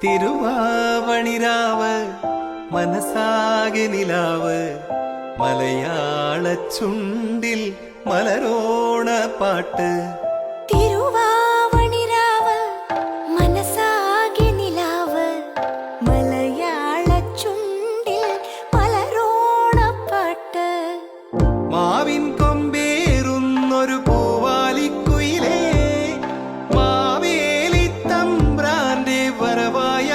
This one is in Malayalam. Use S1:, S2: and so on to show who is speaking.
S1: തിരുവാവണിരാവ് മനസാകെ നിലാവ് മലയാള ചുണ്ടിൽ മലരോണ പാട്ട്
S2: തിരുവാവണിരാവ് മനസാകെ നിലാവ് മലയാള ചുണ്ടിൽ മലരോണപ്പാട്ട്
S1: മാവിൻ കൊമ്പേറുന്നൊരു പൂവാലിക്കുയിലേ മാവേലി തമ്പ്രാന്റെ വരവായ